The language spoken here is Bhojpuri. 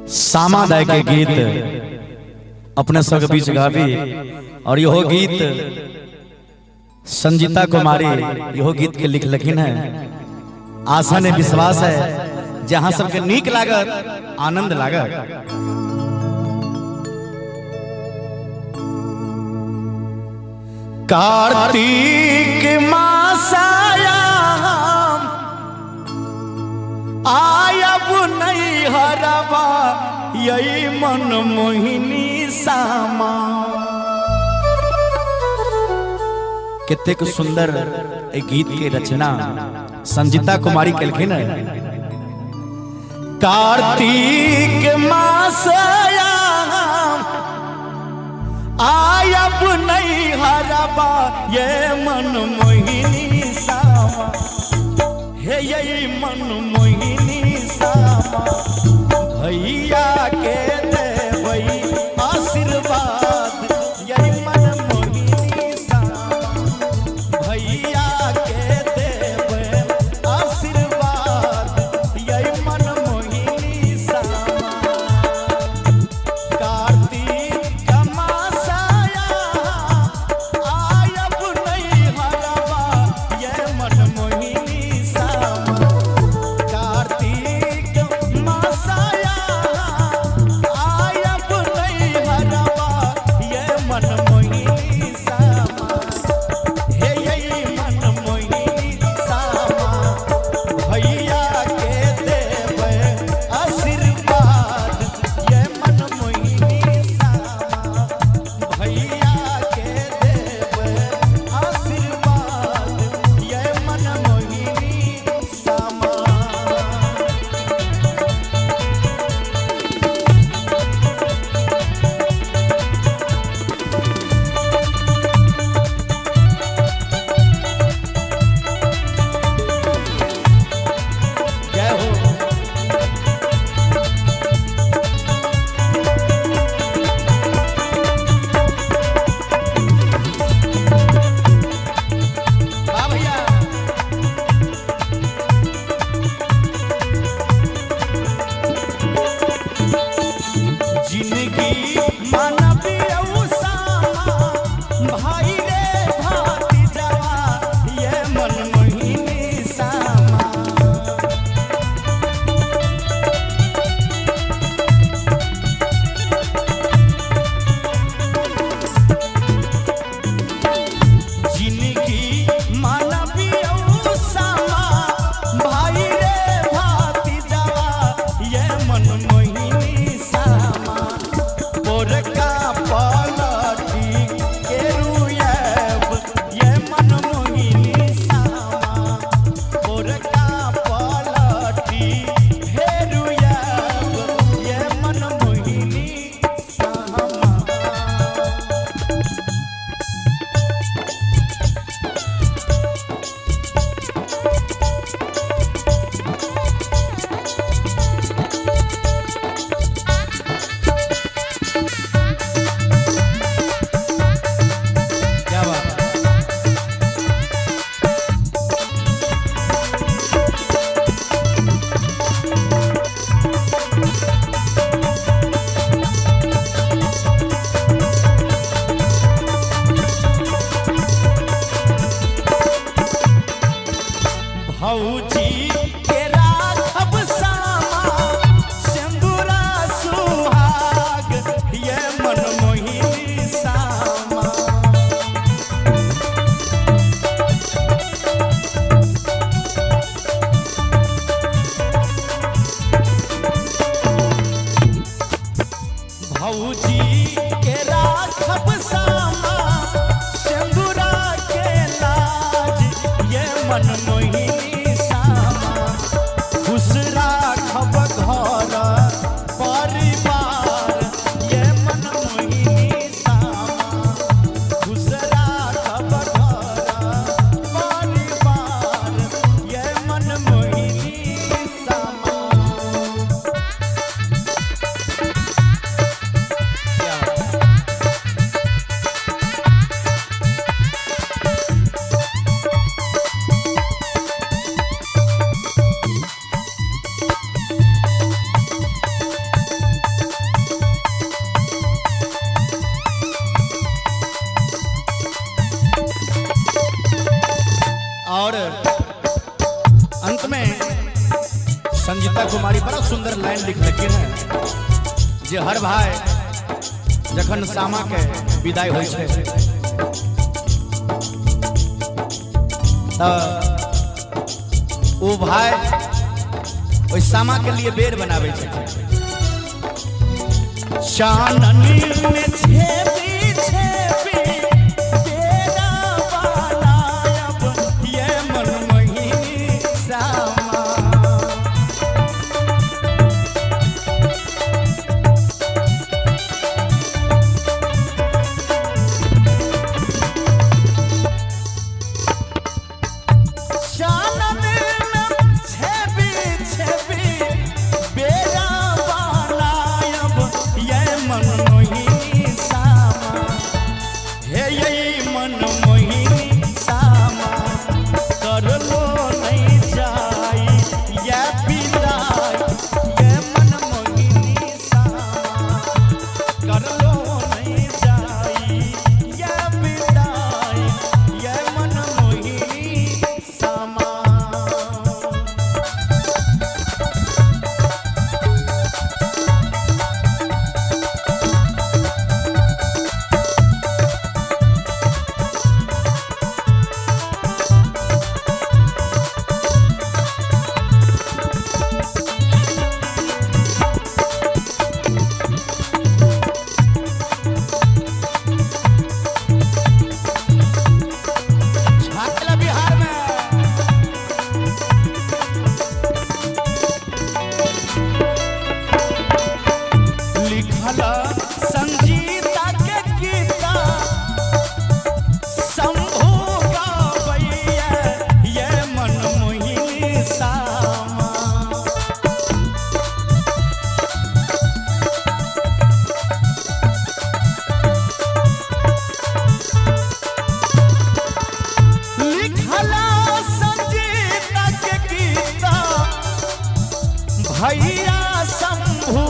सामादाय के गीत अपने सब के बीच गावी और यहो गीत संजीता कुमारी यहो गीत के लिख लखिन है। आशा ने विश्वास है जहां सबके नीक लागत आनंद लागत। कार्तिक मासाया आयब नहीं हरबा यही मन मोहिनी सामा। कितने सुंदर एक गीत की रचना संजीता कुमारी कलखिन है। कार्तिक मासाया आयब नहीं हरबा ये मन मोहिनी सामा। हे यही मन मोहिनी सामा भैया के देवई आशीर्वाद। यही मन मोहिनी सामा भैया के देवई आशीर्वाद। यही मन मोहिनी सामा। कार्तिक मासाया आयब नहीं हरबा ये मन मोहिनी सामा। कार्तिक संगीता कुमारी बड़ा सुंदर लाइन लिख लखिन है जे हर भाई जखन सामा के विदाई होय छै ओ भाई ओइ सामा के लिए बेर बनावे छै। चाननी में छेबी छेबी बेरा बनायब ये मनमोहिनी सामा। भैया शंभू